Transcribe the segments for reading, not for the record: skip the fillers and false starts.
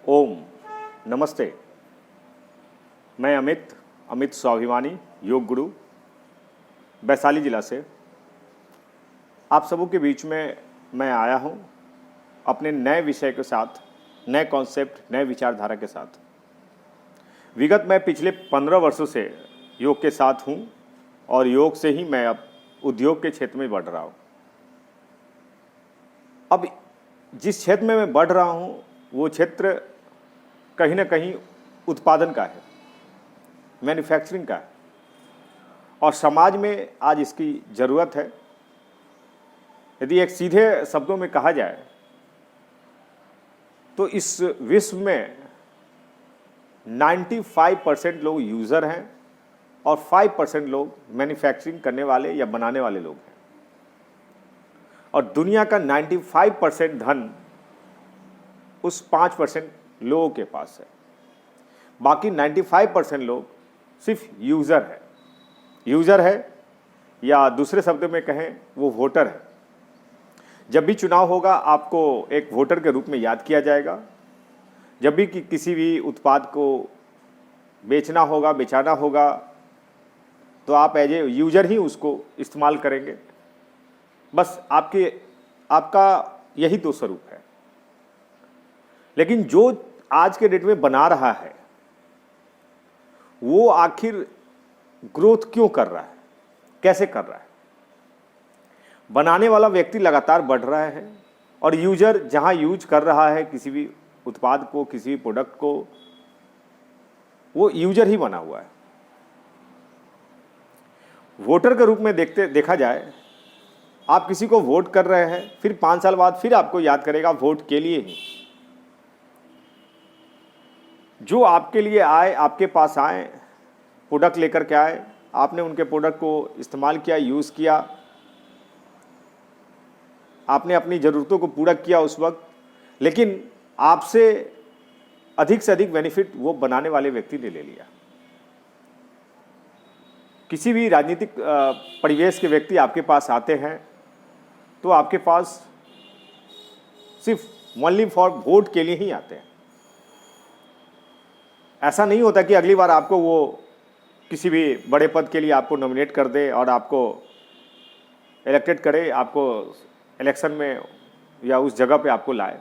ओम नमस्ते। मैं अमित स्वाभिमानी, योग गुरु, वैशाली ज़िला से आप सबों के बीच में मैं आया हूं अपने नए विषय के साथ, नए कॉन्सेप्ट, नए विचारधारा के साथ। विगत मैं पिछले 15 वर्षों से योग के साथ हूं और योग से ही मैं अब उद्योग के क्षेत्र में बढ़ रहा हूं। अब जिस क्षेत्र में मैं बढ़ रहा हूं वो क्षेत्र कहीं ना कहीं उत्पादन का है, मैन्युफैक्चरिंग का है, और समाज में आज इसकी ज़रूरत है। यदि एक सीधे शब्दों में कहा जाए तो इस विश्व में 95% लोग यूज़र हैं और 5% लोग मैन्युफैक्चरिंग करने वाले या बनाने वाले लोग हैं, और दुनिया का 95% धन उस 5% लोगों के पास है। बाकी 95% लोग सिर्फ यूज़र है या दूसरे शब्द में कहें वो वोटर है। जब भी चुनाव होगा आपको एक वोटर के रूप में याद किया जाएगा। जब भी किसी भी उत्पाद को बेचना होगा, बेचाना होगा, तो आप एज ए यूजर ही उसको इस्तेमाल करेंगे। बस आपका यही दो स्वरूप है। लेकिन जो आज के डेट में बना रहा है वो आखिर ग्रोथ क्यों कर रहा है, कैसे कर रहा है? बनाने वाला व्यक्ति लगातार बढ़ रहा है और यूजर जहां यूज कर रहा है किसी भी उत्पाद को, किसी भी प्रोडक्ट को, वो यूजर ही बना हुआ है। वोटर के रूप में देखा जाए, आप किसी को वोट कर रहे हैं, फिर 5 साल बाद फिर आपको याद करेगा वोट के लिए ही। जो आपके लिए आए, आपके पास आए, प्रोडक्ट लेकर के आए, आपने उनके प्रोडक्ट को इस्तेमाल किया, यूज़ किया, आपने अपनी ज़रूरतों को पूरा किया उस वक्त, लेकिन आपसे अधिक से अधिक बेनिफिट वो बनाने वाले व्यक्ति ने ले लिया। किसी भी राजनीतिक परिवेश के व्यक्ति आपके पास आते हैं तो आपके पास सिर्फ ओनली फॉर वोट के लिए ही आते हैं। ऐसा नहीं होता कि अगली बार आपको वो किसी भी बड़े पद के लिए आपको नॉमिनेट कर दे और आपको इलेक्टेड करे, आपको इलेक्शन में या उस जगह पे आपको लाए।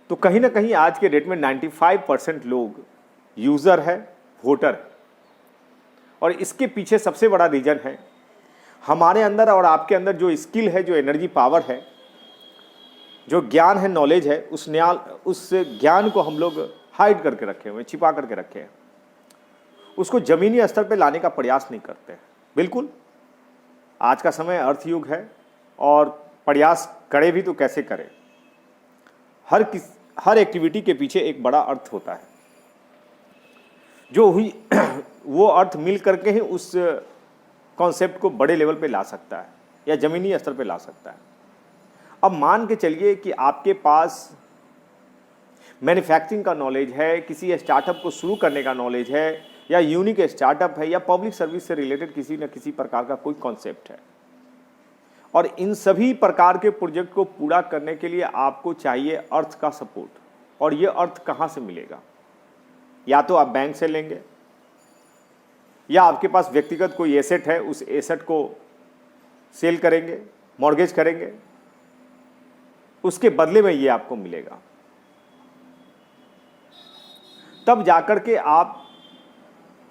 तो कहीं ना कहीं आज के डेट में 95% लोग यूज़र है, वोटर है, और इसके पीछे सबसे बड़ा रीज़न है हमारे अंदर और आपके अंदर जो स्किल है, जो एनर्जी पावर है, जो ज्ञान है, नॉलेज है, उस ज्ञान को हम लोग हाइड करके रखे हुए, छिपा करके रखे हैं। उसको जमीनी स्तर पे लाने का प्रयास नहीं करते। बिल्कुल आज का समय अर्थ युग है और प्रयास करे भी तो कैसे करें। हर एक्टिविटी के पीछे एक बड़ा अर्थ होता है, जो हुई वो अर्थ मिल करके ही उस कॉन्सेप्ट को बड़े लेवल पे ला सकता है या ज़मीनी स्तर पे ला सकता है। अब मान के चलिए कि आपके पास मैन्युफैक्चरिंग का नॉलेज है, किसी स्टार्टअप को शुरू करने का नॉलेज है, या यूनिक स्टार्टअप है, या पब्लिक सर्विस से रिलेटेड किसी न किसी प्रकार का कोई कॉन्सेप्ट है, और इन सभी प्रकार के प्रोजेक्ट को पूरा करने के लिए आपको चाहिए अर्थ का सपोर्ट। और ये अर्थ कहाँ से मिलेगा? या तो आप बैंक से लेंगे, या आपके पास व्यक्तिगत कोई एसेट है, उस एसेट को सेल करेंगे, मॉर्गेज करेंगे, उसके बदले में ये आपको मिलेगा। तब जाकर के आप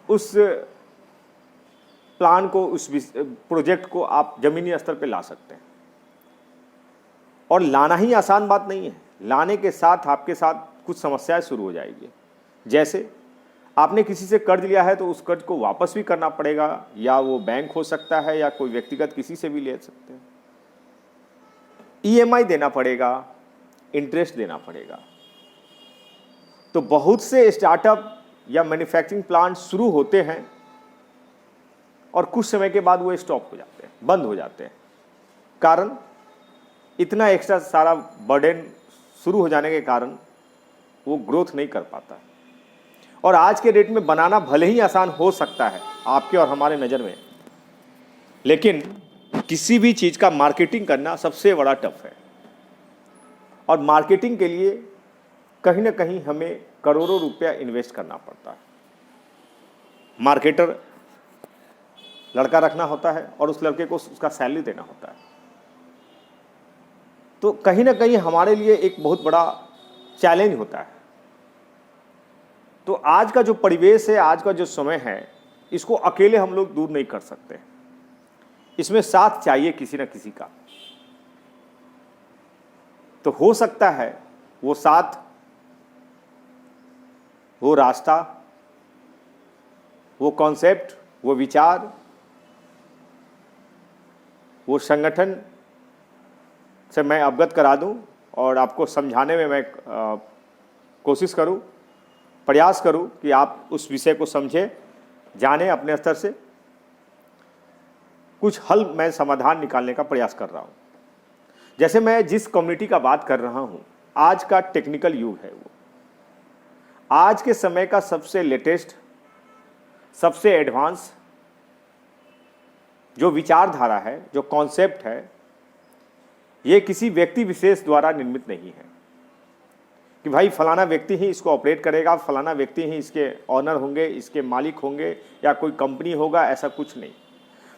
उस प्लान को, उस प्रोजेक्ट को आप जमीनी स्तर पे ला सकते हैं। और लाना ही आसान बात नहीं है। लाने के साथ आपके साथ कुछ समस्याएं शुरू हो जाएगी। जैसे आपने किसी से कर्ज लिया है तो उस कर्ज को वापस भी करना पड़ेगा, या वो बैंक हो सकता है या कोई व्यक्तिगत किसी से भी ले सकते हैं। EMI देना पड़ेगा, इंटरेस्ट देना पड़ेगा। तो बहुत से स्टार्टअप या मैन्युफैक्चरिंग प्लांट शुरू होते हैं और कुछ समय के बाद वो स्टॉप हो जाते हैं, बंद हो जाते हैं। कारण इतना एक्स्ट्रा सारा बर्डन शुरू हो जाने के कारण वो ग्रोथ नहीं कर पाता। और आज के डेट में बनाना भले ही आसान हो सकता है आपके और हमारे नज़र में, लेकिन किसी भी चीज़ का मार्केटिंग करना सबसे बड़ा टफ है। और मार्केटिंग के लिए कहीं ना कहीं हमें करोड़ों रुपया इन्वेस्ट करना पड़ता है। मार्केटर लड़का रखना होता है और उस लड़के को उसका सैलरी देना होता है। तो कहीं ना कहीं हमारे लिए एक बहुत बड़ा चैलेंज होता है। तो आज का जो परिवेश है, आज का जो समय है, इसको अकेले हम लोग दूर नहीं कर सकते। इसमें साथ चाहिए किसी न किसी का। तो हो सकता है वो साथ, वो रास्ता, वो कॉन्सेप्ट, वो विचार, वो संगठन से मैं अवगत करा दूं और आपको समझाने में मैं कोशिश करूं, प्रयास करूं कि आप उस विषय को समझें, जानें अपने स्तर से। कुछ हल, मैं समाधान निकालने का प्रयास कर रहा हूं। जैसे मैं जिस कम्युनिटी का बात कर रहा हूं, आज का टेक्निकल युग है। वो आज के समय का सबसे लेटेस्ट, सबसे एडवांस जो विचारधारा है, जो कॉन्सेप्ट है, ये किसी व्यक्ति विशेष द्वारा निर्मित नहीं है कि भाई फलाना व्यक्ति ही इसको ऑपरेट करेगा, फलाना व्यक्ति ही इसके ऑनर होंगे, इसके मालिक होंगे, या कोई कंपनी होगा, ऐसा कुछ नहीं।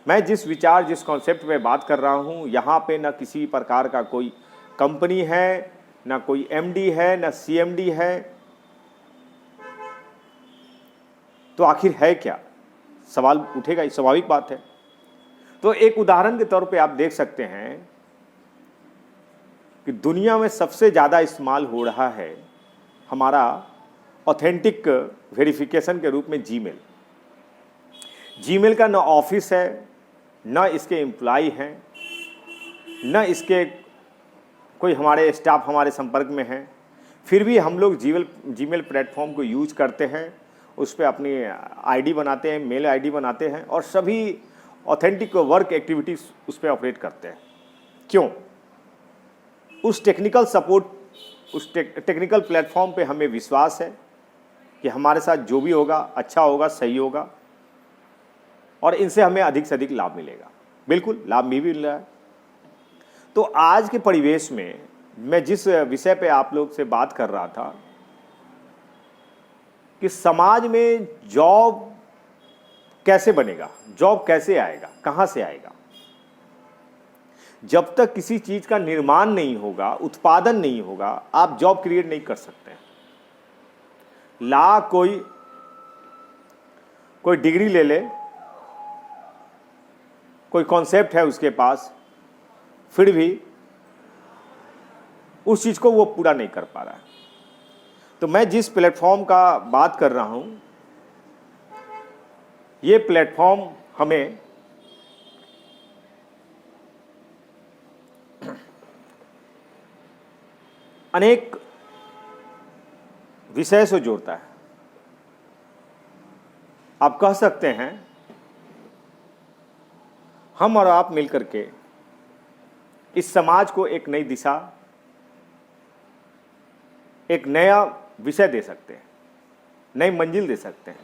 मैं जिस विचार, जिस कॉन्सेप्ट पे बात कर रहा हूँ, यहाँ पे ना किसी प्रकार का कोई कंपनी है, ना कोई एमडी है, ना सीएमडी है। तो आखिर है क्या, सवाल उठेगा, स्वाभाविक बात है। तो एक उदाहरण के तौर पे आप देख सकते हैं कि दुनिया में सबसे ज़्यादा इस्तेमाल हो रहा है हमारा ऑथेंटिक वेरिफिकेशन के रूप में जीमेल। जीमेल का न ऑफिस है, न इसके एम्प्लॉय हैं, न इसके कोई हमारे स्टाफ हमारे संपर्क में हैं, फिर भी हम लोग जीमेल प्लेटफॉर्म को यूज करते हैं, उस पर अपनी आईडी बनाते हैं, मेल आईडी बनाते हैं और सभी ऑथेंटिक वर्क एक्टिविटीज़ उस पर ऑपरेट करते हैं। क्यों? उस टेक्निकल सपोर्ट, उस टेक्निकल प्लेटफॉर्म पे हमें विश्वास है कि हमारे साथ जो भी होगा अच्छा होगा, सही होगा और इनसे हमें अधिक से अधिक लाभ मिलेगा। बिल्कुल लाभ भी मिल रहा है। तो आज के परिवेश में मैं जिस विषय पे आप लोग से बात कर रहा था कि समाज में जॉब कैसे बनेगा, जॉब कैसे आएगा, कहाँ से आएगा। जब तक किसी चीज़ का निर्माण नहीं होगा, उत्पादन नहीं होगा, आप जॉब क्रिएट नहीं कर सकते। कोई डिग्री ले ले, कोई कॉन्सेप्ट है उसके पास, फिर भी उस चीज़ को वो पूरा नहीं कर पा रहा है। तो मैं जिस प्लेटफॉर्म का बात कर रहा हूँ, ये प्लेटफॉर्म हमें अनेक विषय से जोड़ता है। आप कह सकते हैं हम और आप मिलकर के इस समाज को एक नई दिशा, एक नया विषय दे सकते हैं, नई मंजिल दे सकते हैं।